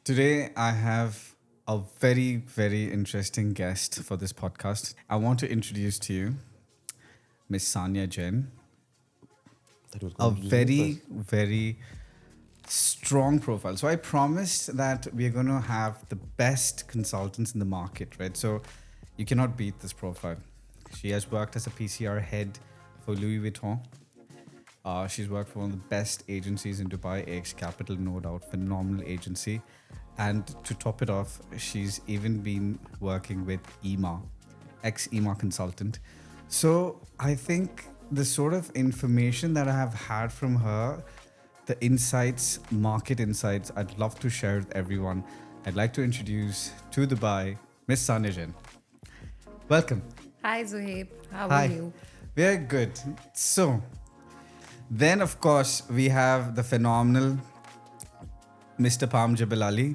Today, I have a very, very interesting guest for this podcast. I want to introduce to you Miss Sanya Jain, That was a going to use me very, first. very strong profile. So, I promised that we are going to have the best consultants in the market, right? So, you cannot beat this profile. She has worked as a PCR head for Louis Vuitton. She's worked for one of the best agencies in Dubai, AX Capital, no doubt, phenomenal agency. And to top it off, she's even been working with EMA, ex-EMA consultant. So I think the sort of information that I have had from her, the insights, market insights, I'd love to share with everyone. I'd like to introduce to Dubai, Miss Sanya Jain. Welcome. Hi Zuhaib, how are Hi. you? Very good. So, then, of course, we have the phenomenal Mr. Palm Jebel Ali,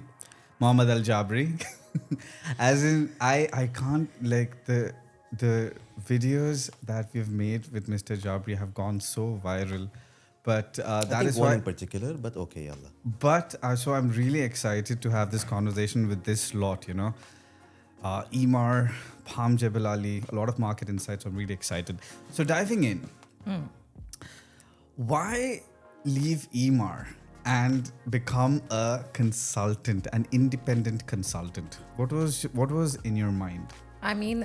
Muhammad Al Jabri. As in, I can't like the videos that we've made with Mr. Jabri have gone so viral, but I that think is one why. in particular, but okay, Allah. But so I'm really excited to have this conversation with this lot. Emar, Palm Jebel Ali, a lot of market insights. I'm really excited. So diving in. Why leave EMAR and become a consultant, an independent consultant? What was in your mind? I mean,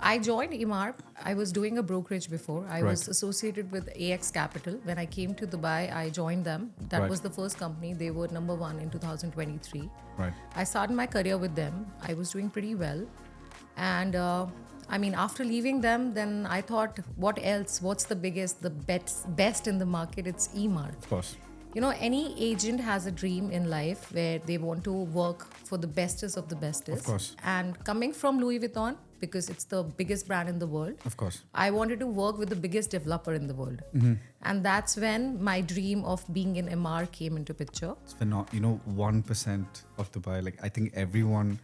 I joined Imar. I was doing a brokerage before. I was Right. associated with AX Capital. When I came to Dubai, I joined them. That Right. was the first company. They were number one in 2023. Right. I started my career with them. I was doing pretty well. And after leaving them, then I thought, what else? What's the biggest, the best in the market? It's Emar. Of course. You know, any agent has a dream in life where they want to work for the bestest of the bestest. Of course. And coming from Louis Vuitton, because it's the biggest brand in the world, Of course. I wanted to work with the biggest developer in the world. And that's when my dream of being in MR came into picture. It's 1% of Dubai. Like I think everyone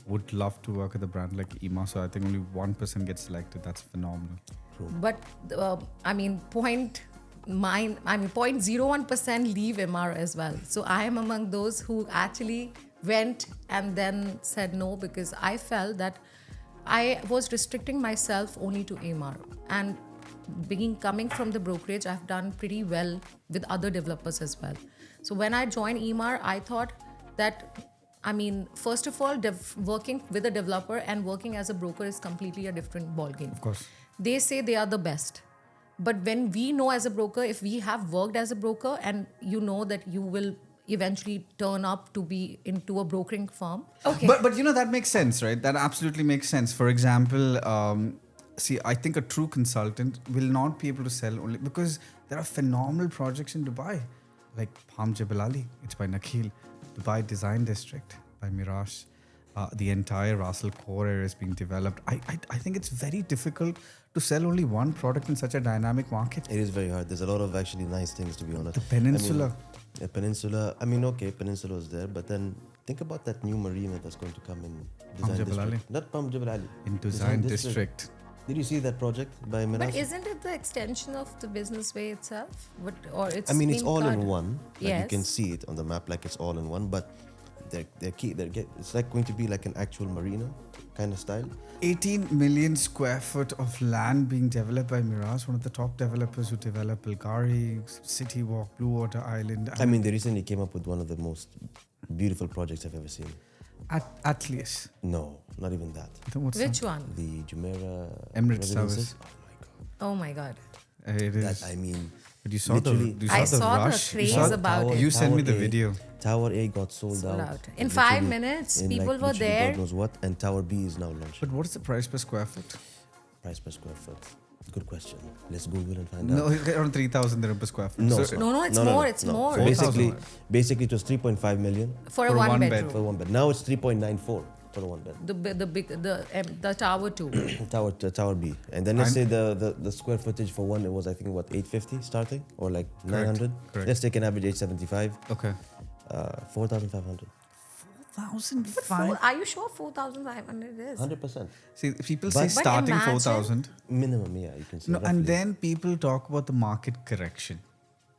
would love to work at a brand like EMA. So I think only 1% gets selected. That's phenomenal. But 0.01% leave MR as well. So I am among those who actually went and then said no, because I felt that I was restricting myself only to MR. And coming from the brokerage, I've done pretty well with other developers as well. So when I joined EMR, I thought that, first of all, working with a developer and working as a broker is completely a different ballgame. Of course. They say they are the best. But when we know as a broker, if we have worked as a broker and you know that you will eventually turn up to be into a brokering firm. Okay. But that makes sense, right? That absolutely makes sense. For example, I think a true consultant will not be able to sell only because there are phenomenal projects in Dubai, like Palm Jebel Ali. It's by Nakheel. Dubai Design District by Mirage. The entire Russell core area is being developed. I think it's very difficult to sell only one product in such a dynamic market. It is very hard. There's a lot of actually nice things, to be honest. The peninsula. Peninsula. Peninsula is there, but then think about that new marina that's going to come in Palm Design Jebel Ali. District. Not Palm Jebel Ali. In Design District. Did you see that project by Mirage? But isn't it the extension of the business way itself? It's it's been all cut? in one. Like Yes. you can see it on the map, like it's all in one. But it's like going to be like an actual marina kind of style. 18 million square foot of land being developed by Mirage, one of the top developers who develop Bulgari, City Walk, Blue Water Island. They recently came up with one of the most beautiful projects I've ever seen. Atlas. No, not even that. Which one? The Jumeirah Emirates residences. Towers. Oh my God. It is. That But you saw the literally- I saw the rush. craze You saw about it. You sent me the Tower A. video. Tower A got sold Sold out. out. In Literally, 5 minutes, in people were literally there. God knows what. And Tower B is now launched. But what is the price per square foot? Price per square foot. Good question. Let's Google and find No, out. it's around 3,000 dirham per square foot. No, So- sir. No, it's more, it's more. So basically, 4,000. it was 3.5 million For a For one one bed. bedroom. for one bed. Now it's 3.94 for a one bed. The tower too. Tower B. And then let's say the square footage for one, it was I think 850 starting or like 900. Correct. Let's take an average 875. Okay. 4,500. 4,500. Are you sure 4,500 is? 100%. See, people But- say But starting imagine- 4,000. Minimum, yeah, you can see. No, roughly. and then people talk about the market correction.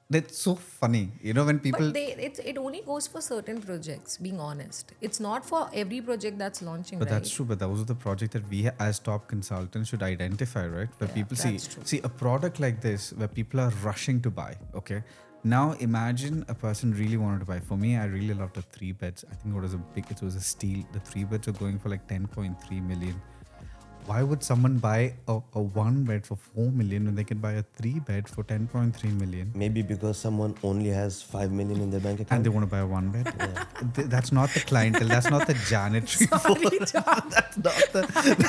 That's so funny. You know, when people. But it only goes for certain projects, being honest. It's not for every project that's launching, But right? that's true. But those are the project that we as top consultants should identify, right? Where Yeah, people that's true. see a product like this where people are rushing to buy. Okay. Now imagine a person really wanted to buy. For me, I really loved the 3 beds. I think it was a steal. The 3 beds are going for like 10.3 million. Why would someone buy a 1 bed for 4 million when they can buy a 3 bed for 10.3 million? Maybe because someone only has 5 million in their bank account. And they want to buy a 1 bed. That's not the clientele. That's not the janitary. Sorry, John. That's not the.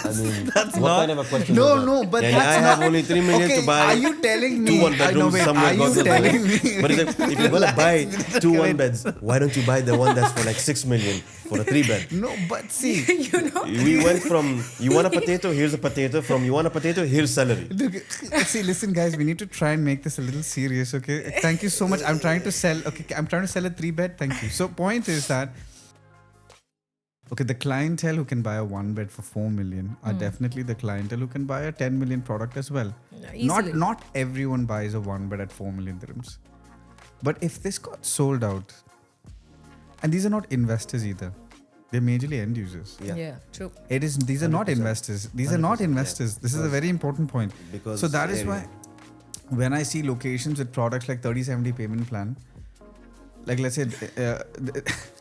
I mean, That's what not. kind of a question No, is that? no, but Yeah, that's I not. have only 3 million Okay, to buy. are you telling me? Two one bedrooms wait, somewhere. are you God knows telling where. me? But if you're gonna buy 2 1 beds, why don't you buy the one that's for like 6 million for a 3 bed? No, but see. You know, We went from you want a potato, here's a potato. From you want a potato, here's celery. Look, see, listen, guys, we need to try and make this a little serious, okay? Thank you so much. I'm trying to sell a 3 bed. Thank you. So, point is that, okay, the clientele who can buy a 1 bed for 4 million are definitely the clientele who can buy a 10 million product as well. easily. Not everyone buys a 1 bed at 4 million dirhams. But if this got sold out, and these are not investors either, they're majorly end users. yeah, true. These are not 100%. investors. These are not 100%, investors. yeah. This is a very important point. Because So that is area. why when I see locations with products like 30/70 payment plan, like let's say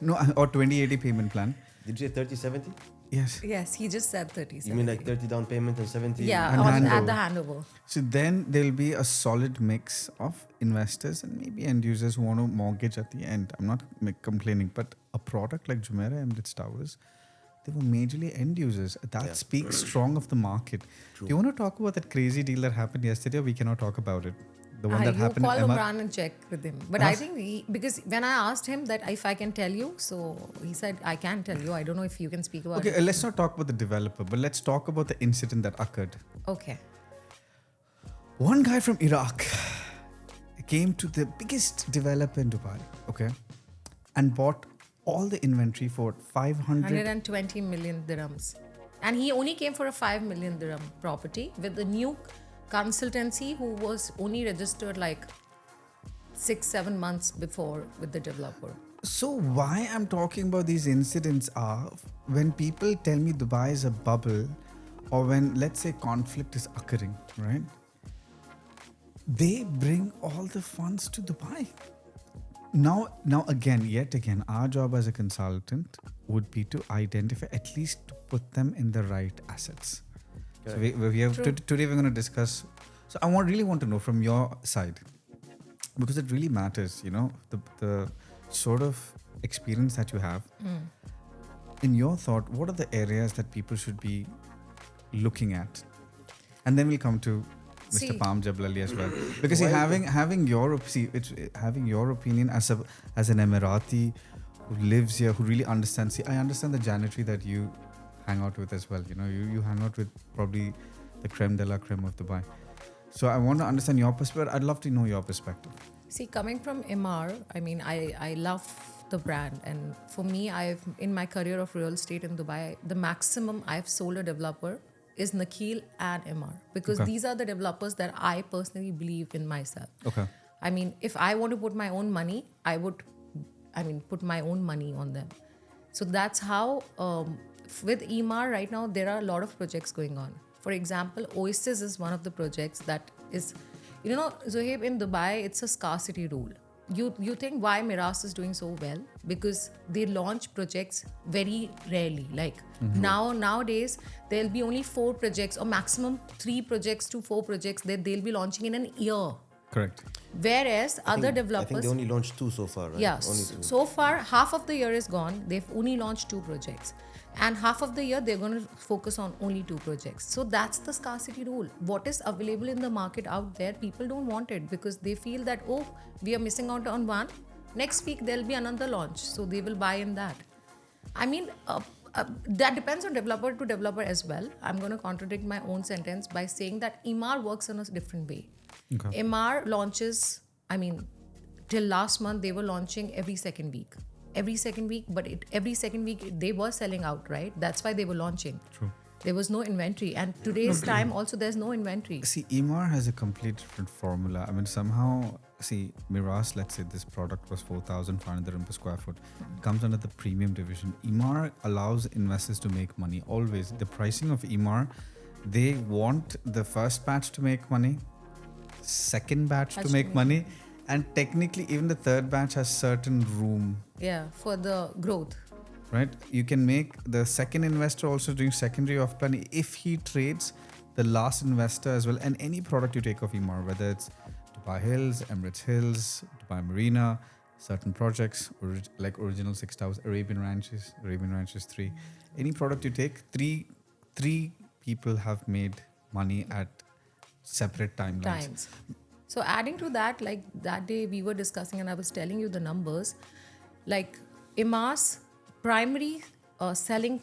no, or 20/80 payment plan. Did you say 30 70? Yes. Yes, he just said 30. You mean like 30 down payment and 70? Yeah, And at the handover. handover. So then there'll be a solid mix of investors and maybe end users who want to mortgage at the end. I'm not complaining, but a product like Jumeirah Emirates Towers, they were majorly end users. That Yeah. speaks strong of the market. Do you want to talk about that crazy deal that happened yesterday, or we cannot talk about it? The one that You happened call in Imran and check with him. But I think because when I asked him that if I can tell you, so he said I can tell you. I don't know if you can speak about Okay, it. let's not talk about the developer, but let's talk about the incident that occurred. Okay. One guy from Iraq came to the biggest developer in Dubai, okay, and bought all the inventory for 500. 120 million dirhams. And he only came for a 5 million dirham property with a new consultancy who was only registered like 6-7 months before with the developer. So why I'm talking about these incidents are when people tell me Dubai is a bubble, or when let's say conflict is occurring, right? They bring all the funds to Dubai. Now yet again, our job as a consultant would be to identify, at least to put them in the right assets. So we have today we're going to discuss. So I really want to know from your side, because it really matters, you know, the sort of experience that you have. In your thought, what are the areas that people should be looking at? And then we'll come to Mr. See. Palm Jebel Ali as well, because see, having your opinion as an Emirati who lives here, who really understands. See, I understand the janitary that you hang out with as well. You know, you hang out with probably the creme de la creme of Dubai. So I want to understand your perspective. I'd love to know your perspective. See, coming from Emar, I mean, I love the brand. And for me, in my career of real estate in Dubai, the maximum I've sold a developer is Nakheel and Emar. Because these are the developers that I personally believe in myself. Okay. I mean, if I want to put my own money, I would, put my own money on them. So that's how, with Emar right now, there are a lot of projects going on. For example, Oasis is one of the projects that is, you know, Zohaib, in Dubai, it's a scarcity rule. You think why Miras is doing so well? Because they launch projects very rarely. Like nowadays, there'll be only 4 projects or maximum 3 projects to 4 projects that they'll be launching in an year. Correct. Whereas other I think developers, they only launched 2 so far, right? yeah, Only 2. so far half of the year is gone. They've only launched 2 projects. And half of the year, they're going to focus on only 2 projects. So that's the scarcity rule. What is available in the market out there, people don't want it because they feel that, oh, we are missing out on one. Next week, there'll be another launch. So they will buy in that. I mean, that depends on developer to developer as well. I'm going to contradict my own sentence by saying that Emar works in a different way. Okay. Emar launches, till last month, they were launching every second week. Every second week, but every second week they were selling out, right? That's why they were launching. True. There was no inventory. And today's time also, there's no inventory. See, Emar has a complete different formula. I mean, somehow see, Miras, let's say this product was 4,500 dirham per square foot. It comes under the premium division. Emaar allows investors to make money. Always. The pricing of Emaar, they want the first batch to make money, second batch to make money, and technically even the third batch has certain room. Yeah, for the growth. Right? You can make the second investor also doing secondary off plan if he trades the last investor as well. And any product you take of Emaar, whether it's Dubai Hills, Emirates Hills, Dubai Marina, certain projects, like Original 6 Towers, Arabian Ranches 3. Any product you take, three people have made money at separate timelines. So adding to that, like that day we were discussing and I was telling you the numbers, like Emaar's primary selling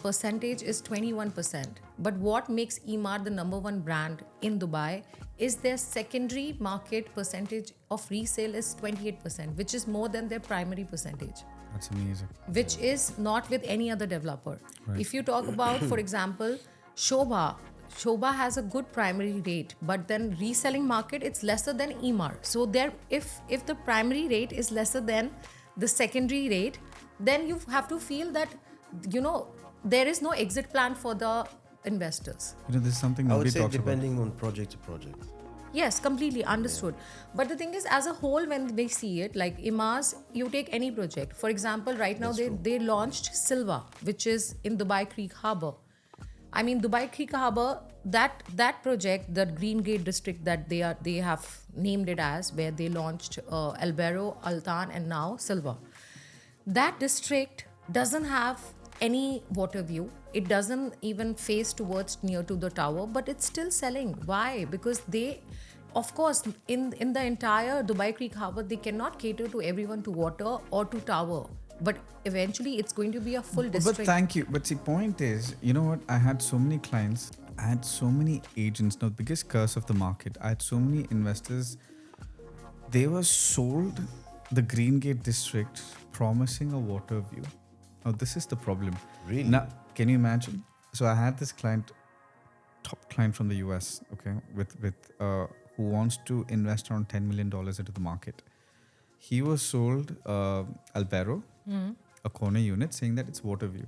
percentage is 21%. But what makes Emaar the number one brand in Dubai is their secondary market percentage of resale is 28%, which is more than their primary percentage. That's amazing. Which is not with any other developer. Right. If you talk about, for example, Shobha has a good primary rate, but then reselling market, it's lesser than Emaar. So there, if the primary rate is lesser than the secondary rate, then you have to feel that, there is no exit plan for the investors. This is something I would nobody say talks about. depending on project to project. Yes, completely understood. But the thing is, as a whole, when they see it, like Emaar's, you take any project. For example, right now they launched Silva, which is in Dubai Creek Harbour. I mean, Dubai Creek Harbour, that project, the Green Gate district that they have named it as, where they launched El Barro, Altan, and now Silva. That district doesn't have any water view. It doesn't even face towards near to the tower, but it's still selling. Why? Because they, of course, in the entire Dubai Creek Harbour, they cannot cater to everyone to water or to tower. But eventually, it's going to be a full district. But thank you. But the point is, you know what? I had so many clients. I had so many agents. Now, the biggest curse of the market, I had so many investors. They were sold the Green Gate district promising a water view. Now, this is the problem. Really? Now, can you imagine? So I had this client, top client from the US, okay, with who wants to invest around $10 million into the market. He was sold Albero, a corner unit, saying that it's water view.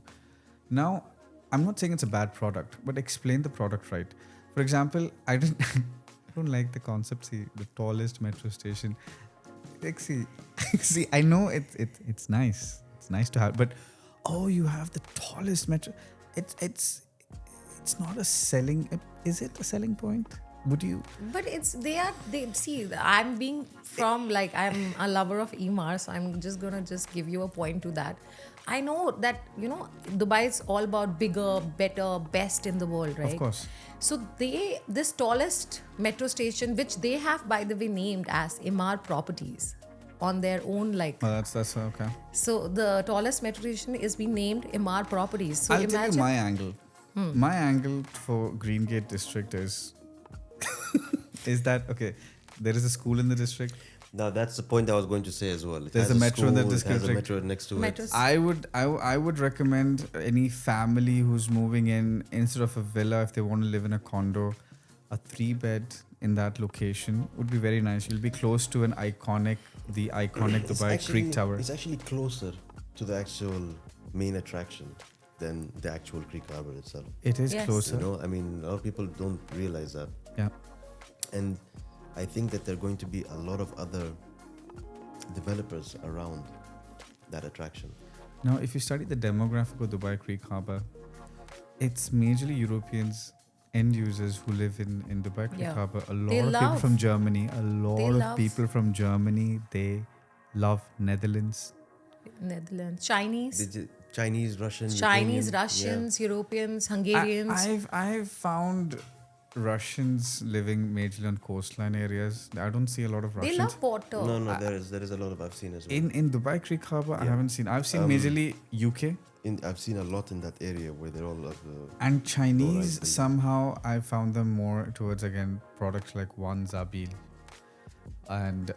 Now, I'm not saying it's a bad product, but explain the product right. For example, I don't like the concept. See, the tallest metro station. Like, see, I know it's nice. It's nice to have, but you have the tallest metro. It's not a selling. Is it a selling point? Would you? But see, I'm being from I'm a lover of Emaar, so I'm just gonna give you a point to that. I know that Dubai is all about bigger, better, best in the world, right? Of course. So this tallest metro station, which they have by the way named as Emaar Properties, on their own that's okay. So the tallest metro station is being named Emaar Properties. So I'll tell you my angle. My angle for Green Gate district is that okay? There is a school in the district. Now that's the point I was going to say as well. There's a metro in the district. It has a metro next to it. I would recommend any family who's moving in, instead of a villa, if they want to live in a condo, a 3-bed in that location would be very nice. You'll be close to the iconic Dubai Creek Tower. It's actually closer to the actual main attraction than the actual Creek Harbour itself. It is closer. I mean, a lot of people don't realize that. Yeah. And I think that there are going to be a lot of other developers around that attraction. Now, if you study the demographic of Dubai Creek Harbour, it's majorly Europeans, end users who live in Dubai Creek Harbour. A lot of people from Germany. People from Germany. They love Netherlands. Chinese, Russians, Europeans, Hungarians. I've found Russians living majorly on coastline areas. I don't see a lot of Russians. They love water. No, there is a lot of I've seen as well. In Dubai Creek Harbour, I haven't seen. I've seen majorly UK. I've seen a lot in that area where they're all and Chinese. Somehow I found them more towards again products like One Zabil and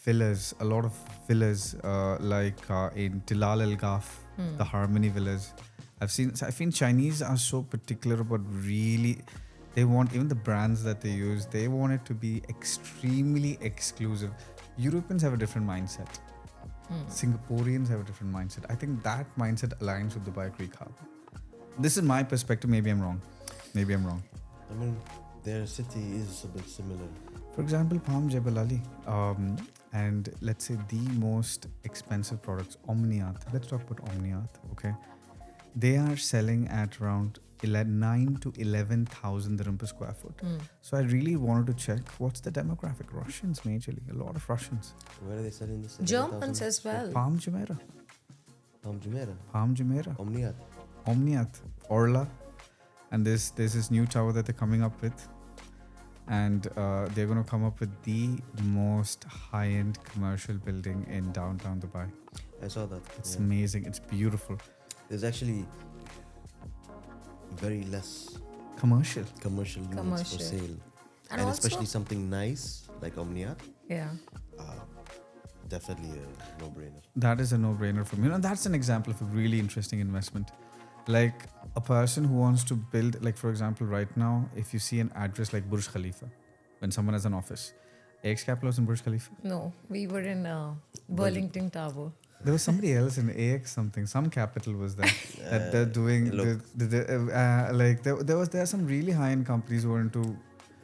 villas. A lot of villas in Tilal Al Gaf, the Harmony villas. I've seen Chinese are so particular about really. They want, even the brands that they use, they want it to be extremely exclusive. Europeans have a different mindset. Singaporeans have a different mindset. I think that mindset aligns with Dubai Creek Harbour. This is my perspective. Maybe I'm wrong. I mean, their city is a bit similar. For example, Palm Jebel Ali, and let's say the most expensive products, Omniath. Let's talk about Omniath, okay? They are selling at around 9 to 11,000 dirham per square foot. So I really wanted to check what's the demographic. Russians majorly, a lot of Russians. Where are they selling this? Germans as well. Palm Jumeirah, Palm Jumeirah. Palm Jumeirah, Omniat. Omniath, Orla, and there's this new tower that they're coming up with, and they're going to come up with the most high-end commercial building in downtown Dubai. I saw that. It's amazing. It's beautiful. There's actually very less Commercial. commercial units Commercial. for sale. And And also- especially something nice like Omniat, Yeah. definitely a no-brainer. That is a no-brainer for me. And that's an example of a really interesting investment. Like a person who wants to build, like for example, right now, if you see an address like Burj Khalifa, when someone has an office, AX Capital was in Burj Khalifa. No, we were in Burlington Tower. There was somebody else in AX something. Some capital was there that they're doing. look. Like there are some really high-end companies who are into.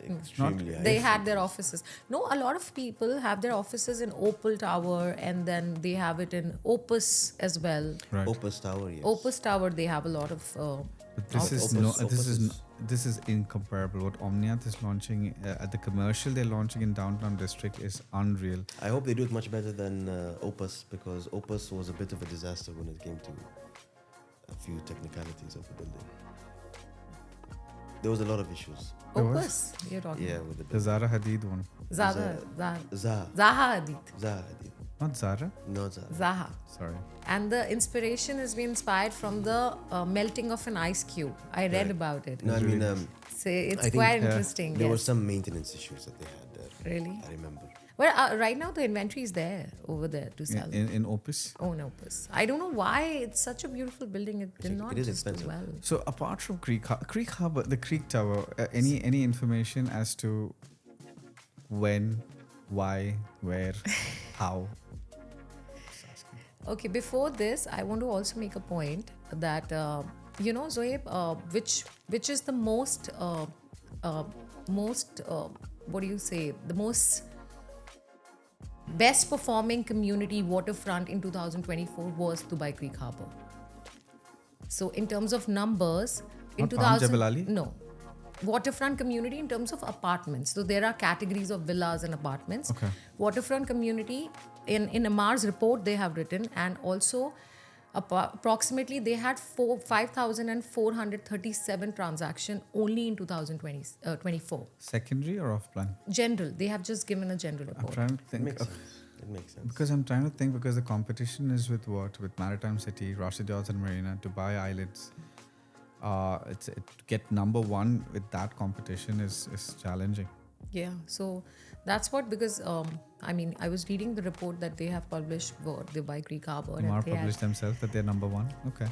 Extremely high. They had their offices. No, a lot of people have their offices in Opal Tower, and then they have it in Opus as well. Right. Opus Tower, yes. Opus Tower, they have a lot of. But this is this is incomparable. What Omniath is launching at the commercial they're launching in downtown district is unreal. I hope they do it much better than Opus, because Opus was a bit of a disaster when it came to a few technicalities of the building. There was a lot of issues. There was? Opus, you're talking. Yeah, with the The building. Zara Hadid one, Zaha Hadid. Hadid. not Zara. No, Zara. Zaha. Sorry. And the inspiration has been inspired from the melting of an ice cube. I read about it. No, I mean, So it's I think, quite interesting. there were Yes. some maintenance issues that they had there. Really? I remember. Well, right now the inventory is there over there to sell. In Opus. Oh no, Opus. I don't know why it's such a beautiful building. It did not it is just do expensive. well. So apart from Creek Harbour, the Creek Tower, any information as to when, why, where, how? Okay, before this, I want to also make a point that Zoeb, which is the most what do you say? The most best performing community waterfront in 2024 was Dubai Creek Harbour. So in terms of numbers, in Not Palm 2000 Jebel Ali? no. Waterfront community in terms of apartments. So there are categories of villas and apartments. Okay. Waterfront community in Amar's report they have written, and also approximately they had 5,437 transactions only in 2024. Secondary or off plan? General, they have just given a general I'm report. trying to It think makes of, sense. It makes sense. because I'm trying to think, because the competition is with what? With Maritime City, Rashid Johnson Marina, Dubai Islands. To get number one with that competition is challenging. Yeah, so that's what, because I was reading the report that they have published for Dubai Creek Harbour. and Mar they had- published themselves that they're number one. Okay.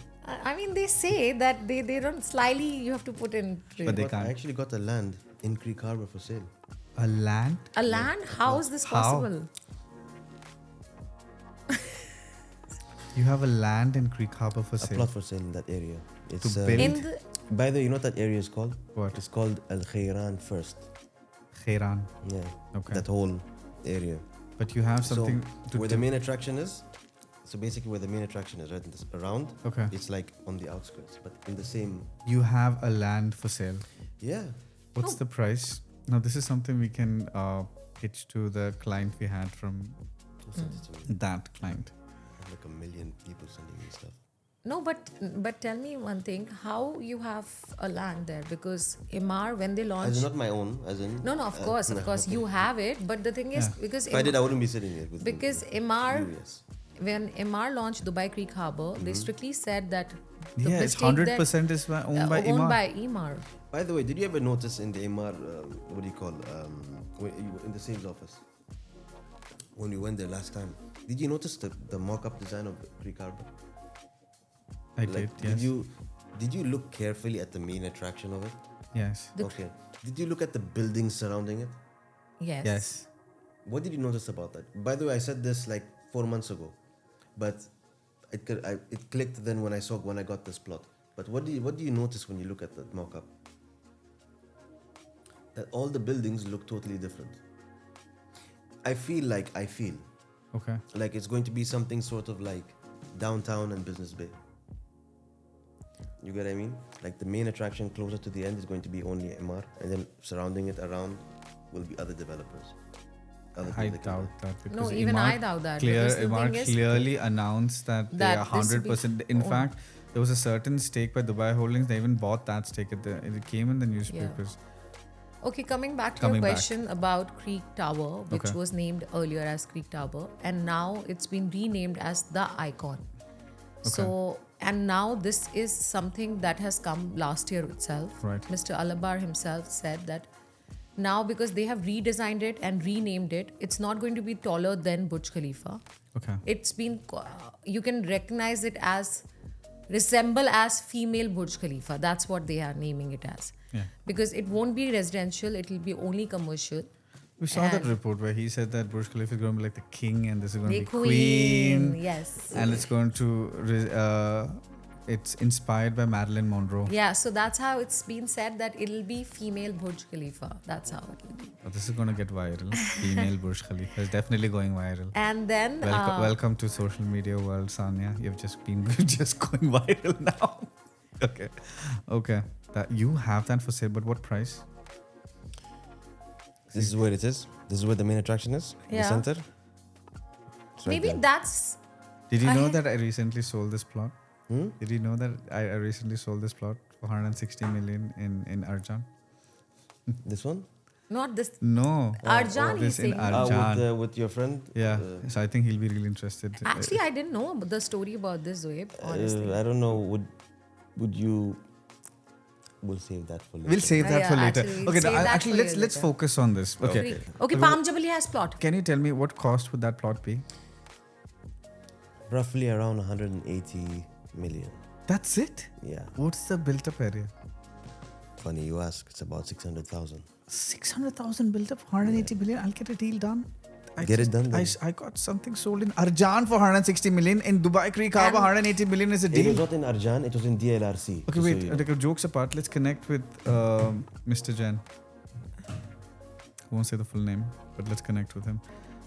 they say that they don't slyly, you have to put in. But they I can't. actually got a land in Creek Harbour for sale. A land? A land? How is this How? possible? You have a land in Creek Harbour for A sale. plot for sale in that area. It's build? In the, by the way, you know what that area is called? What? It's called Al Khairan First. Khairan. Yeah. Okay. That whole area. But you have something so where the main attraction is, so basically where the main attraction is, right, in this, around, Okay. it's like on the outskirts, but in the same, You have a land for sale. yeah. What's the price? Now, this is something we can pitch to the client we had from Who sent it to me? that client. I have like a million people sending me stuff. no, but tell me one thing: how you have a land there? Because Emar, when they As in launched, not my own, as in. no, of course, you have it. But the thing is, Yeah. because If I did, I wouldn't be sitting here with because you. Emar, You, yes. when Emar launched Dubai Creek Harbour, they strictly said that the Yeah, it's mistake that 100% is owned by owned Imar. by Emar. By the way, did you ever notice in the MR, what do you call, in the sales office, when we went there last time, did you notice the mock-up design of Creek Harbour? I did, yes. Did you look carefully at the main attraction of it? Yes. Okay. Did you look at the buildings surrounding it? Yes. Yes. What did you notice about that? By the way, I said this like 4 months ago, but it clicked then when I got this plot. But what do you notice when you look at the mock-up? That all the buildings look totally different. I feel like Okay. it's going to be something sort of like downtown and Business Bay. You get what I mean? Like the main attraction closer to the end is going to be only MR, and then surrounding it around will be other developers. I doubt that because No, even I doubt that, because the Emar thing is- clearly announced that they That are this will be 100%. In owned. fact, there was a certain stake by Dubai Holdings. They even bought that stake it came in the newspapers. Okay, coming back to Coming your back. question about Creek Tower, which Okay. was named earlier as Creek Tower, and now it's been renamed as The Icon. So, and now this is something that has come last year itself. Right. Mr. Alabar himself said that now because they have redesigned it and renamed it, it's not going to be taller than Burj Khalifa. Okay. It's been, you can recognize it as, resemble as female Burj Khalifa. That's what they are naming it as. Yeah. Because it won't be residential, it will be only commercial. We saw that And- report where he said that Burj Khalifa is going to be like the king and this is going to The be queen. yes. And it's going to, it's inspired by Marilyn Monroe. Yeah, so that's how it's been said that it'll be female Burj Khalifa. That's how it will be. Oh, this is going to get viral. Female Burj Khalifa is definitely going viral. And then Welcome to social media world, Sanya. You've just been just going viral now. Okay. That you have that for sale, but what price? This is where it is. This is where the main attraction is. Yeah. The center. It's right maybe there. that's Did you I know have- that I recently sold this plot? Hmm? Did you know that I recently sold this plot for 160 million in Arjan? This one? not this. No. Arjan, this he's in saying. Arjan. With your friend? Yeah. So I think he'll be really interested. Actually, I didn't know the story about this, Zoeb, honestly. I don't know. Would you? We'll save that for later. We'll save that Yeah, for later. actually, we'll Okay, save that actually for let's later. focus on this. Okay. Okay, Palm Jebel Ali has plot. Can you tell me what cost would that plot be? Roughly around 180 million. That's it? Yeah. What's the built up area? Funny you ask. It's about 600,000. 600,000 built up, 180 million. I'll get a deal done. Get it done then. I got something sold in Arjan for 160 million. In Dubai Creek Harbour, 180 million is a It deal. was not in Arjan. It was in DLRC. Okay, just wait. so you know. Jokes apart, let's connect with Mr. Jain. I won't say the full name, but let's connect with him.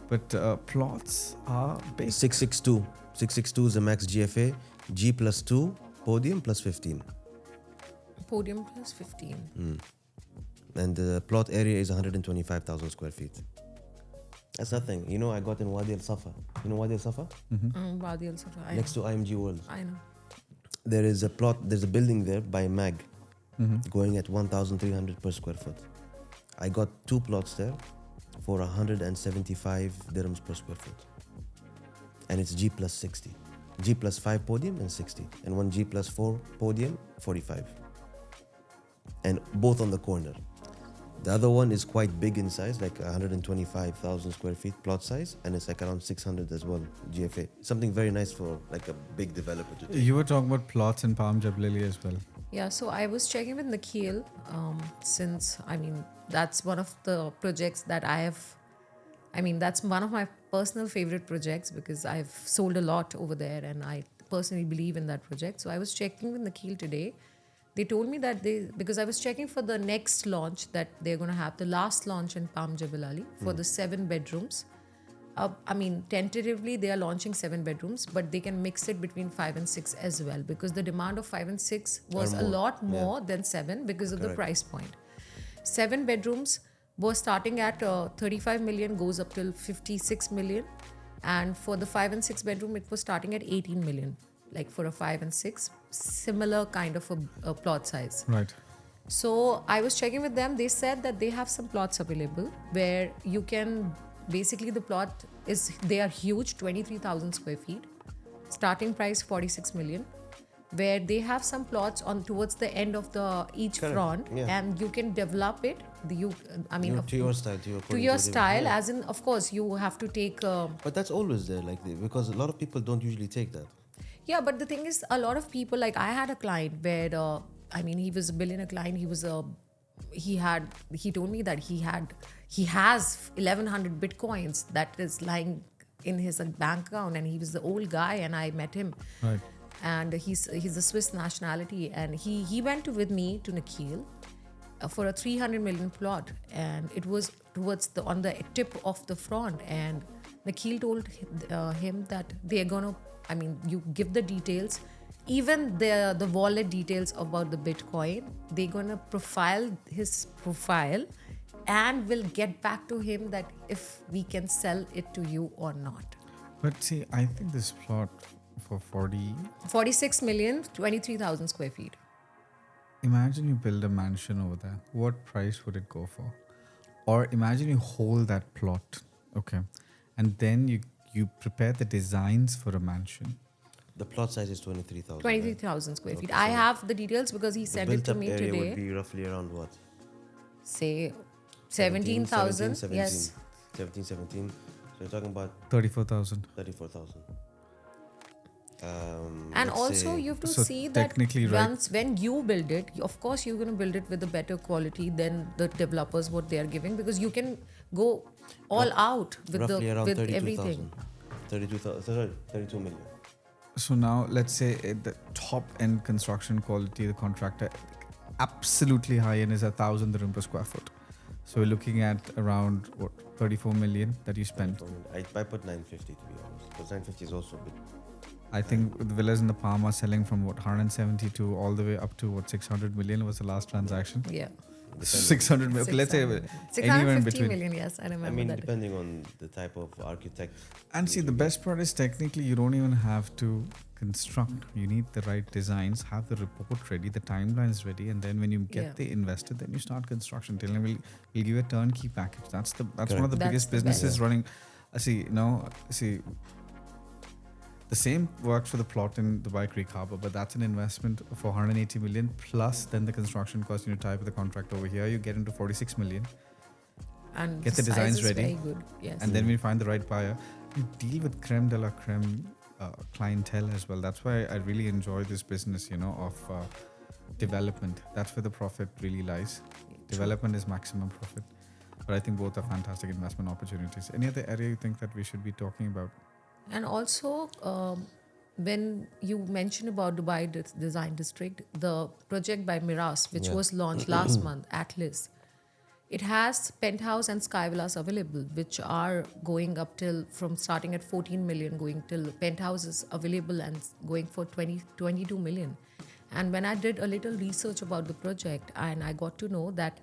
But plots are big. 662. 662 is the max GFA. G plus 2. Podium plus 15. Podium plus 15. And the plot area is 125,000 square feet. That's nothing. You know, I got in Wadi Al Safa. You know Wadi Al Safa? Wadi Al Safa. Next to IMG World. I know. There is a plot, there's a building there by MAG going at 1,300 per square foot. I got 2 plots there for 175 dirhams per square foot. And it's G plus 60. G plus 5 podium and 60. And one G plus 4 podium, 45. And both on the corner. The other one is quite big in size, like 125,000 square feet plot size, and it's like around 600 as well, GFA. Something very nice for like a big developer to do. You were talking about plots in Palm Jebel Ali as well. Yeah, so I was checking with Nakheel since, that's one of the projects that that's one of my personal favorite projects because I've sold a lot over there and I personally believe in that project. So I was checking with Nakheel today. They told me that because I was checking for the next launch that they're going to have, the last launch in Palm Jebel Ali for the 7 bedrooms. Tentatively they are launching 7 bedrooms, but they can mix it between 5 and 6 as well because the demand of 5 and 6 was a lot more than 7 because of the price point. 7 bedrooms were starting at 35 million, goes up till 56 million. And for the 5 and 6 bedroom, it was starting at 18 million. Like for a 5 and 6, similar kind of a plot size. Right. So I was checking with them. They said that they have some plots available where you can, basically the plot they are huge, 23,000 square feet. Starting price 46 million. Where they have some plots on towards the end of each front, and you can develop it. To your style, to your style, as in, of course, you have to take. But that's always there, because a lot of people don't usually take that. Yeah, but the thing is, a lot of people, like I had a client where, he was a billionaire client. He was a he told me that he has 1100 bitcoins that is lying in his bank account, and he was the old guy, and I met him. Right. And he's a Swiss nationality, and he went with me to Nakheel for a 300 million plot, and it was towards on the tip of the front. And Nakheel told him that they're gonna, I mean, you give the details, even the wallet details about the Bitcoin, they're gonna profile his profile, and will get back to him that if we can sell it to you or not. But see, I think this plot for 46 million, 23,000 square feet. imagine you build a mansion over there. What price would it go for? Or imagine you hold that plot, okay, and then you prepare the designs for a mansion. The plot size is 23,000. 23,000 square feet. Okay, I so have the details because he The sent it to built-up me area would today. be roughly around what? Say 17,000. 17. Yes. 17. So you're talking about 34,000. 34,000. And let's also say- you have to So see that technically, right. once when you build it, of course you're going to build it with a better quality than the developers what they are giving, because you can go all out with roughly around with 32,000. everything. 32 million. So now let's say the top end construction quality, the contractor absolutely high end is 1,000 dirham per square foot. So we're looking at around what 34 million that you spent. I put 950 to be honest, because 950 is also a bit. I think the villas in the Palm are selling from what 172 all the way up to what 600 million was the last transaction. Yeah. 600 million. Okay, let's say anywhere in 650 between. million, yes, I remember I mean, that. depending on the type of architect. And see, the best part is technically you don't even have to construct. You need the right designs, have the report ready, the timelines ready, and then when you get Yeah. the investor, then you start construction. Tell them we'll give you a turnkey package. That's one of the That's biggest the businesses best. running. See, the same works for the plot in Dubai Creek Harbour, but that's an investment for 180 million plus then the construction cost. You type of the contract over here, you get into 46 million. And Get the size designs is ready. very good. Yes. And then we find the right buyer. You deal with creme de la creme clientele as well. That's why I really enjoy this business, of development. That's where the profit really lies. Development is maximum profit. But I think both are fantastic investment opportunities. Any other area you think that we should be talking about? And also, when you mentioned about Dubai Design District, the project by Miras, which was launched last month, Atlas, it has penthouse and sky villas available, which are going up till from starting at 14 million, going till penthouses available and going for 22 million. And when I did a little research about the project, and I got to know that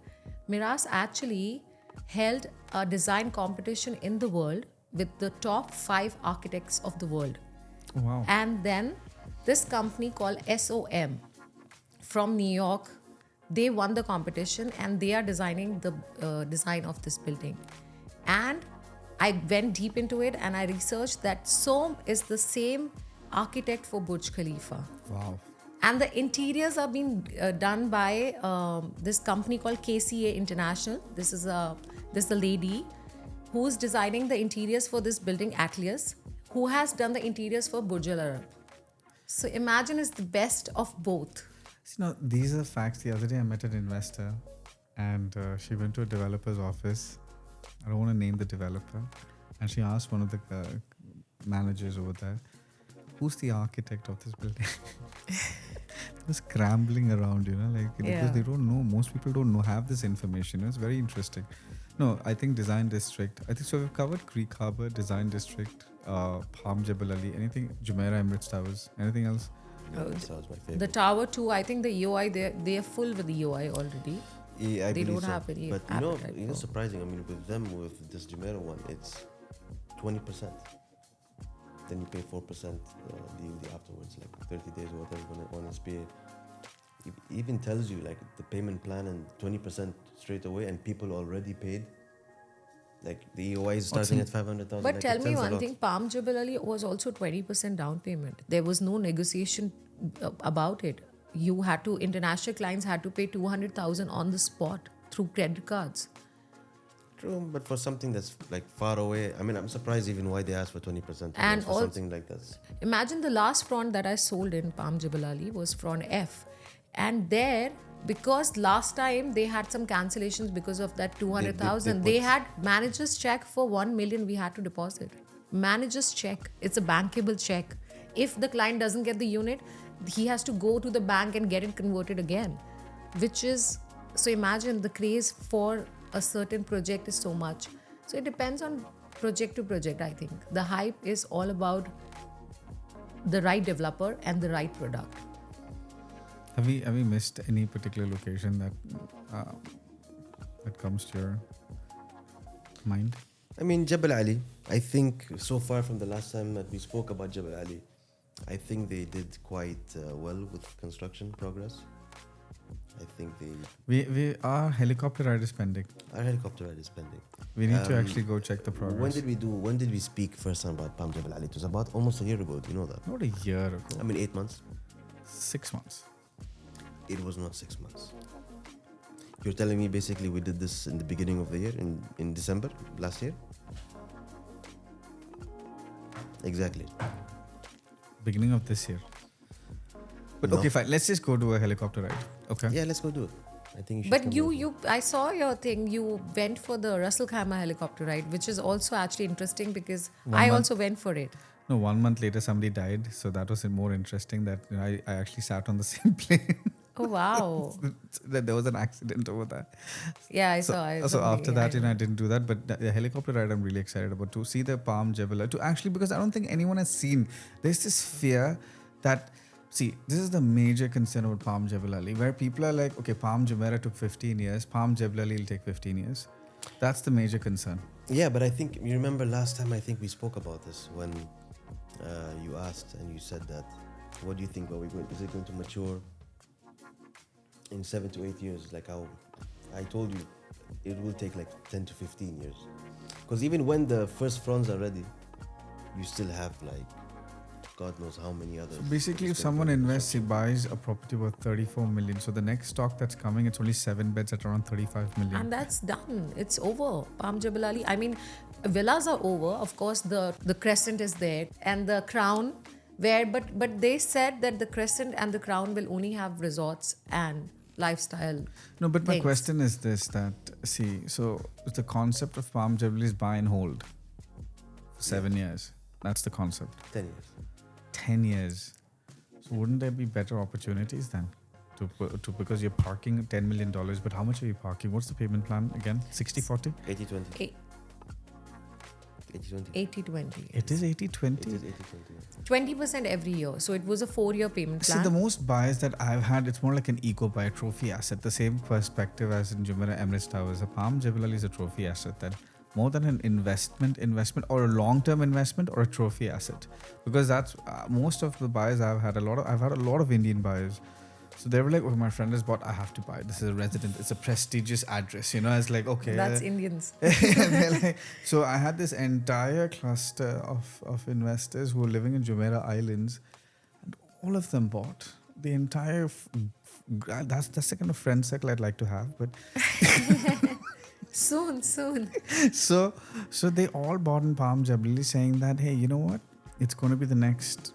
Miras actually held a design competition in the world with the top 5 architects of the world. Oh, wow. And then this company called SOM from New York, they won the competition and they are designing the design of this building. And I went deep into it and I researched that SOM is the same architect for Burj Khalifa. Wow. And the interiors are being done by this company called KCA International. This is the lady who's designing the interiors for this building, Atlas, who has done the interiors for Burj Al Arab. So imagine it's the best of both. These are facts. The other day I met an investor and she went to a developer's office. I don't want to name the developer. And she asked one of the managers over there, who's the architect of this building? They were scrambling around, because they don't know. Most people don't have this information. It's very interesting. No, I think Design District. So we've covered Creek Harbour, Design District, Palm Jebel Ali, anything, Jumeirah Emirates Towers, anything else? That sounds my favorite. The tower too, I think the EOI, they are full with the EOI already. Yeah, I They believe don't so. have any But appetite for- surprising. I mean, with them, with this Jumeirah one, it's 20%. Then you pay 4% the afterwards, like 30 days or whatever on SPA. It even tells you like the payment plan and 20% straight away, and people already paid. Like the EOI is starting at 500,000. But like, tell it me tells a one lot. thing, Palm Jebel Ali was also 20% down payment. There was no negotiation about it. International clients had to pay 200,000 on the spot through credit cards. True, but for something that's like far away, I mean, I'm surprised even why they asked for 20% And for also- something like this. Imagine the last front that I sold in Palm Jebel Ali was front F. And there, because last time they had some cancellations because of that 200,000, they had manager's check for 1 million we had to deposit. Manager's check, it's a bankable check. If the client doesn't get the unit, he has to go to the bank and get it converted again, which is, so imagine the craze for a certain project is so much. So it depends on project to project, I think. The hype is all about the right developer and the right product. Have we missed any particular location that comes to your mind? I mean, Jebel Ali, I think so far from the last time that we spoke about Jebel Ali, I think they did quite well with construction progress. I think We our helicopter ride is pending. our helicopter ride is pending. We need to actually go check the progress. When did we speak first time about Palm Jebel Ali? It was about almost a year ago. Do you know that? Not a year ago. I mean, 8 months. 6 months. It was not 6 months. You're telling me basically we did this in the beginning of the year, in December last year? Exactly. Beginning of this year. But No. okay, fine. Let's just go to a helicopter ride. Okay. Yeah, let's go do it. I think you should. But come you, over. I saw your thing. You went for the Russell Khama helicopter ride, which is also actually interesting because I also went for it. No, 1 month later somebody died, so that was more interesting. That I actually sat on the same plane. Oh wow! That there was an accident over there. Yeah, I So, saw. so after that, I didn't do that. But the helicopter ride, I'm really excited about to see the Palm Jebel Ali. To actually, because I don't think anyone has seen. There's this fear that. See, this is the major concern about Palm Jebel Ali, where people are like, okay, Palm Jumeirah took 15 years, Palm Jebel Ali will take 15 years. That's the major concern. Yeah, but I think you remember last time I think we spoke about this when you asked and you said that. What do you think? Is it going to mature in 7 to 8 years? Like how I told you, it will take like 10 to 15 years. Because even when the first fronts are ready, you still have like God knows how many others. So basically, if someone invests, he buys a property worth 34 million. So the next stock that's coming, it's only 7 beds at around 35 million. And that's done. It's over. Palm Jebel Ali. I mean, villas are over. Of course, the Crescent is there and the Crown. But they said that the Crescent and the Crown will only have resorts and lifestyle. No, but my things. question is this: that see, so the concept of Palm Jebel Ali is buy and hold for 7 years. That's the concept. 10 years. 10 years. So wouldn't there be better opportunities then? To because you're parking $10 million, but how much are you parking? What's the payment plan again? 60-40? 80-20. 80-20. 80-20. It is 80-20. It is 80-20. 20% every year. So it was a 4-year payment See, plan. the most buys that I've had, it's more like an eco buy, trophy asset. The same perspective as in Jumeirah Emirates Towers. A Palm Jebel Ali is a trophy asset that more than an investment or a long-term investment or a trophy asset, because that's most of the buyers I've had a lot of Indian buyers. So they were like, oh, my friend has bought, I have to buy. This is a resident. It's a prestigious address. It's like, okay. That's Indians. So I had this entire cluster of investors who were living in Jumeirah Islands, and all of them bought the entire. That's the kind of friend circle I'd like to have, but. Soon. So they all bought in Palm Jebel Ali, saying that, hey, you know what? It's going to be the next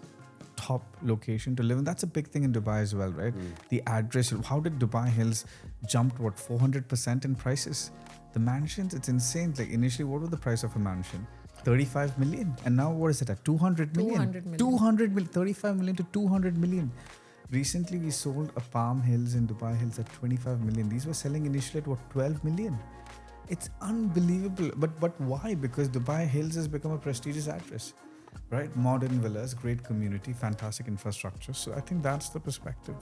top location to live in. That's a big thing in Dubai as well, right? The address. How did Dubai Hills jump 400% in prices? The mansions, it's insane. Like initially, what was the price of a mansion? 35 million, and now what is it at? 200 million. 200 million. 35 million to 200 million. Recently, we sold a Palm Hills in Dubai Hills at 25 million. These were selling initially at 12 million. It's unbelievable. But why? Because Dubai Hills has become a prestigious address, right? Modern villas, great community, fantastic infrastructure. So I think that's the perspective.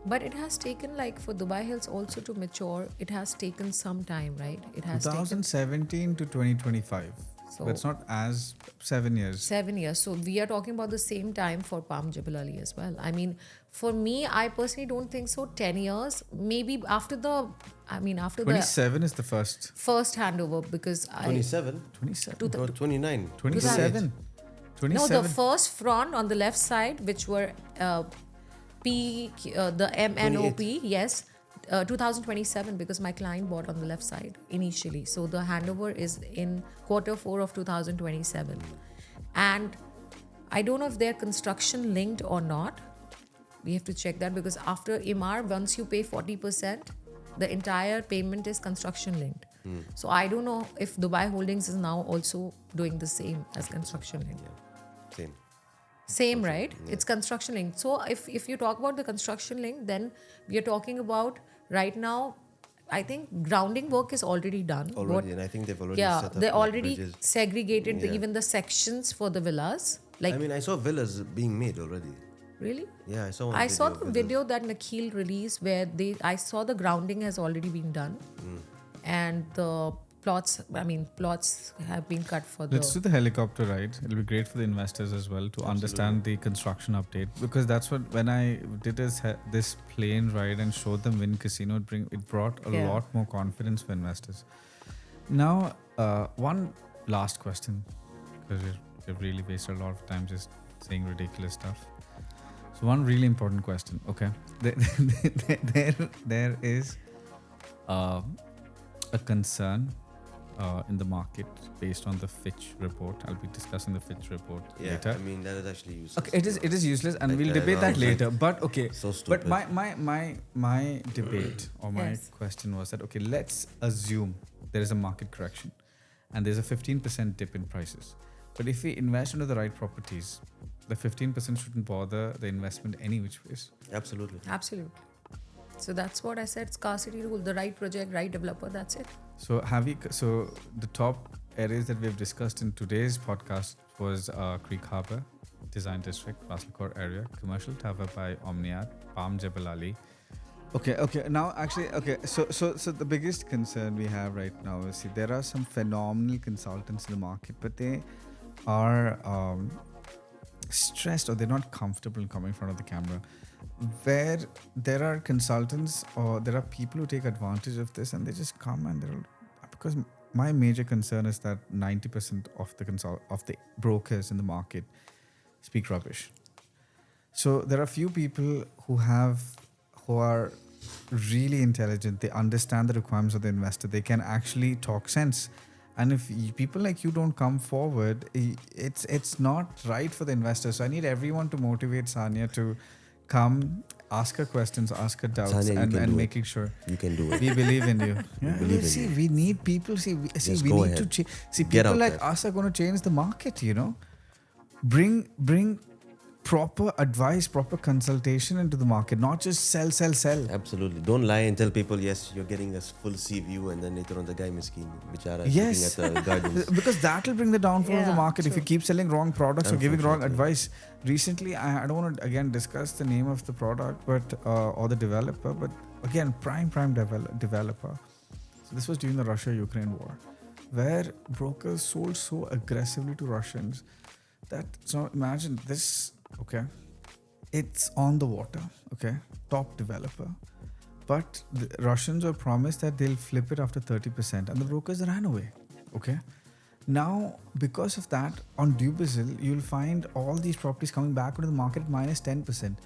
But it has taken, like, for Dubai Hills also to mature, it has taken some time, right? It has 2017 to 2025. So that's not as 7 years. 7 years. So we are talking about the same time for Palm Jebel Ali as well. I mean, for me, I personally don't think so. 10 years, maybe after the 27 is the first. first handover, because 27? 27. Or 29? 27. 27. No, the first front on the left side, which were the MNOP, yes, 2027, because my client bought on the left side initially. So the handover is in Q4 of 2027. And I don't know if they're construction linked or not, We have to check that because after Emaar, once you pay 40%, the entire payment is construction linked. So I don't know if Dubai Holdings is now also doing the same as construction linked. Same. Same, right? It's construction linked. So if you talk about the construction link, then we are talking about right now, I think grounding work is already done. Already, and I think they've already set up they already bridges. segregated even the sections for the villas. Like, I mean, I saw villas being made already. really? Yeah, I saw one I saw video the of video that Nakheel released where I saw the grounding has already been done. And the plots have been cut for the... Let's do the helicopter ride. It'll be great for the investors as well to understand the construction update, because that's what, when I did this plane ride and showed them Wynn Casino, it brought a lot more confidence for investors. Now, one last question, because we've really wasted a lot of time just saying ridiculous stuff. So one really important question. Okay, there is a concern in the market based on the Fitch report. I'll be discussing the Fitch report later. I mean, that is actually useless. Okay, it is useless, and Like, we'll debate that later. But okay, so but stupid. my debate or my Yes. question was that, okay, let's assume there is a market correction, and there's a 15% dip in prices. But if we invest into the right properties, the 15% shouldn't bother the investment any which ways. Absolutely. Absolutely. So that's what I said, scarcity rule, the right project, right developer, that's it. So the top areas that we've discussed in today's podcast was Creek Harbour, Design District, Basilcore area, Commercial Tower by Omniad, Palm Jebel Ali. Okay. Now, actually, so the biggest concern we have right now is, see, there are some phenomenal consultants in the market, but they are stressed, or they're not comfortable coming in front of the camera. Where there are consultants or there are people who take advantage of this, and they just come and because my major concern is that 90% of the brokers in the market speak rubbish. So there are few people who are really intelligent. They understand the requirements of the investor. They can actually talk sense. And if people like you don't come forward, it's not right for the investors. So I need everyone to motivate Sanya to come, ask her questions, ask her doubts, Sanya, and making sure You can do it. we believe in you. believe in you. We need people. Just We go need ahead. to see Get people out like there. us are going to change the market. Bring proper advice, proper consultation into the market, not just sell. Absolutely. Don't lie and tell people, yes, you're getting a full sea view, and then later on the guy miskin, bichara, Yes, looking at the gardens. because that will bring the downfall of the Yeah, market if you keep selling wrong products or giving wrong Unfortunately. advice. Recently, I don't want to again discuss the name of the product, but or the developer, but again, prime developer. So this was during the Russia-Ukraine war, where brokers sold so aggressively to Russians that, so imagine this. Okay, it's on the water. Okay, top developer. But the Russians were promised that they'll flip it after 30%, and the brokers ran away. Okay. Now, because of that, on Dubai, you'll find all these properties coming back into the market at minus 10%.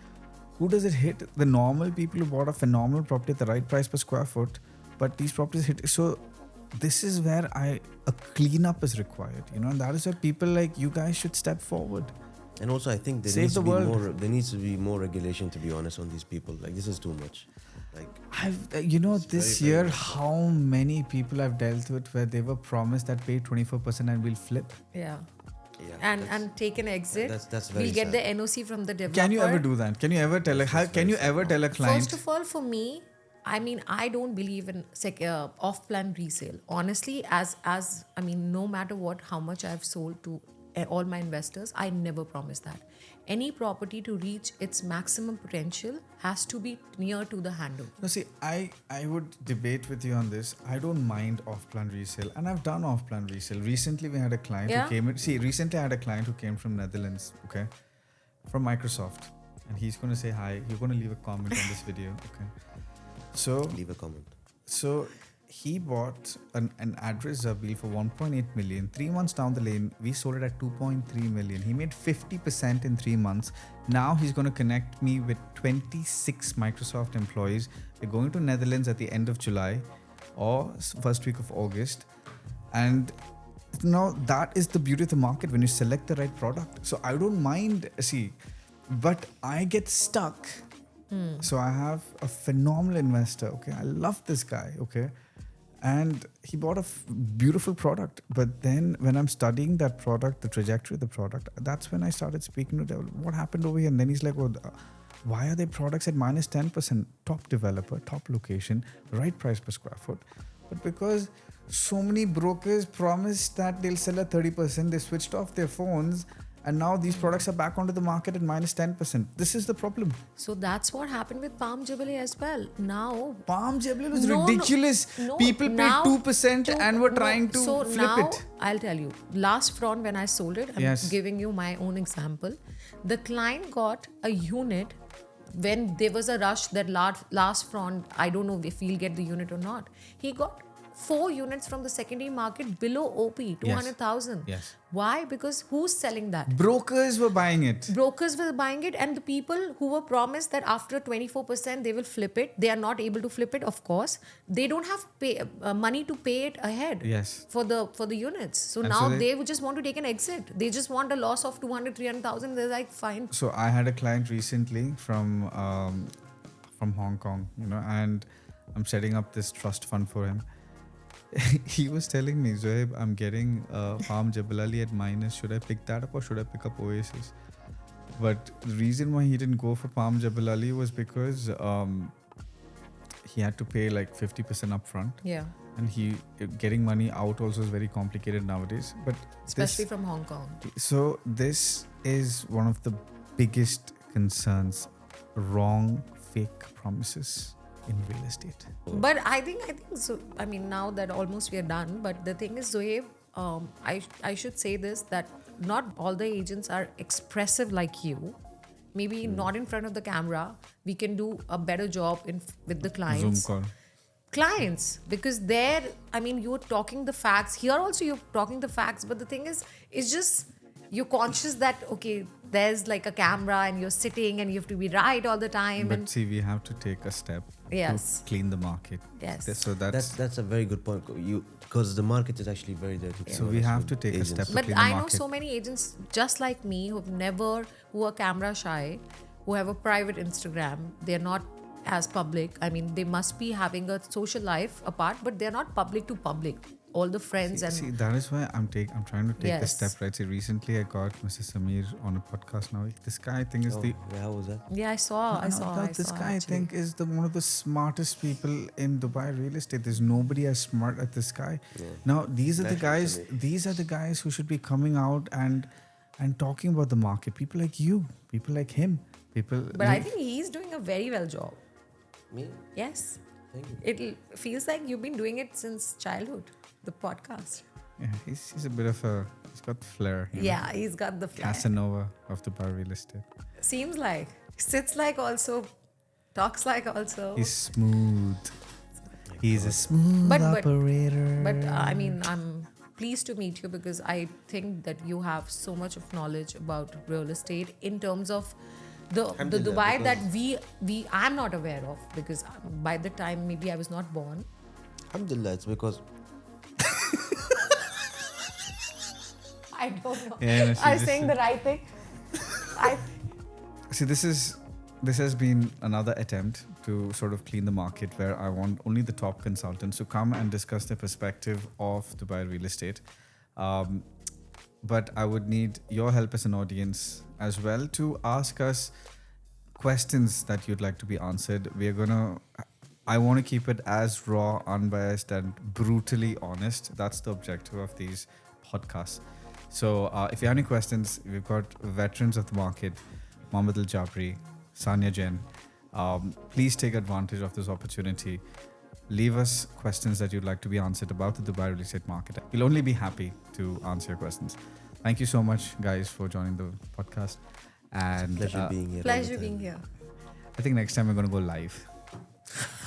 Who does it hit? The normal people who bought a phenomenal property at the right price per square foot, but these properties hit. So this is where a cleanup is required, and that is where people like you guys should step forward. And also, I think there Save needs the to be world. there needs to be more regulation, to be honest, on these people. Like, this is too much. Like, This very, year, very how many people I've dealt with where they were promised that pay 24% and we'll flip. Yeah. yeah, And take an exit. that's very We'll get sad. the NOC from the developer. Can you ever do that? Can you ever tell a client? First of all, for me, I mean, I don't believe in off-plan resale. Honestly, no matter how much I've sold to all my investors, I never promise that. Any property to reach its maximum potential has to be near to the handover. No, see, I would debate with you on this. I don't mind off-plan resale, and I've done off-plan resale. Recently, we had a client who came in. See, recently I had a client who came from Netherlands, okay, from Microsoft, and he's going to say hi. You're going to leave a comment on this video, okay? So Leave a comment. So he bought an address Zabil for 1.8 million. 3 months down the lane, we sold it at 2.3 million. He made 50% in 3 months. Now he's going to connect me with 26 Microsoft employees. We're going to Netherlands at the end of July or first week of August. And now that is the beauty of the market when you select the right product. So I don't mind, but I get stuck So I have a phenomenal investor. Okay, I love this guy. Okay, and he bought a beautiful product. But then when I'm studying that product, the trajectory of the product, that's when I started speaking to developer. What happened over here? And then he's like, "Oh, why are their products at minus 10%? Top developer, top location, right price per square foot." But because so many brokers promised that they'll sell at 30%, they switched off their phones, and now these products are back onto the market at minus 10%. This is the problem. So that's what happened with Palm Jebel Ali as well. Now, Palm Jebel Ali was No, no, ridiculous. no, People paid now 2% and were trying to so flip now, it. I'll tell you, last front when I sold it, I'm Yes. giving you my own example. The client got a unit when there was a rush that last front, I don't know if he'll get the unit or not. He got 4 units from the secondary market below OP, 200,000. Yes. Why? Because who's selling that? Brokers were buying it. Brokers were buying it, and the people who were promised that after 24% they will flip it, they are not able to flip it, of course. They don't have money to pay it ahead Yes. for the units. So And now so they would just want to take an exit. They just want a loss of 200, 300,000. They're like, fine. So I had a client recently from Hong Kong, and I'm setting up this trust fund for him. He was telling me, Zoeb, I'm getting Palm Jebel Ali at minus. Should I pick that up or should I pick up Oasis? But the reason why he didn't go for Palm Jebel Ali was because he had to pay like 50% upfront. Yeah. And getting money out also is very complicated nowadays. But Especially from Hong Kong. So this is one of the biggest concerns: wrong, fake promises in real estate. But I think so. I mean, now that almost we are done, but the thing is, Zoeb, I should say this, that not all the agents are expressive like you. Maybe not in front of the camera. We can do a better job with the clients. Zoom call. Clients, because you're talking the facts. Here also you're talking the facts, but the thing is, it's just you're conscious that, okay, there's like a camera and you're sitting and you have to be right all the time. But see, we have to take a step Yes. to clean the market. Yes. So That's a very good point. Because the market is actually very dirty. So we have to take a step to But clean the I know market. so many agents just like me who are camera shy, who have a private Instagram. They're not as public. I mean, they must be having a social life apart, but they're not public to public. All the friends See, that is why I'm trying to take a Yes. step, right? See, recently I got Mr. Samir on a podcast now. This guy I think is How was that? Yeah, I saw. This guy I think is one of the smartest people in Dubai real estate. There's nobody as smart as this guy. Now these are the guys. These are the guys who should be coming out and talking about the market. People like you, people like him, people. But I think he's doing a very well job. Me? Yes. Thank you. It feels like you've been doing it since childhood, the podcast. Yeah, he's a bit of he's got flair. Yeah, he's got the flair. Casanova of Dubai real estate. Seems like. Sits like also. Talks like also. He's smooth. He's a smooth operator. But I'm pleased to meet you because I think that you have so much of knowledge about real estate in terms of the Dubai that I'm not aware of, because by the time maybe I was not born. Alhamdulillah, it's because I don't know. Yeah, no, she I was just saying the right thing. See, this has been another attempt to sort of clean the market, where I want only the top consultants to come and discuss their perspective of Dubai real estate. But I would need your help as an audience as well to ask us questions that you'd like to be answered. I want to keep it as raw, unbiased, and brutally honest. That's the objective of these podcasts. So if you have any questions, we've got veterans of the market, Mohammed Al Jabri, Sanya Jain. Please take advantage of this opportunity. Leave us questions that you'd like to be answered about the Dubai real estate market. We'll only be happy to answer your questions. Thank you so much, guys, for joining the podcast. And pleasure being here. Pleasure being here. I think next time we're going to go live.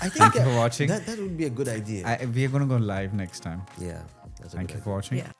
I think Thank you for watching. That would be a good idea. We are going to go live next time. Yeah. That's a Thank good you idea. for watching. Yeah.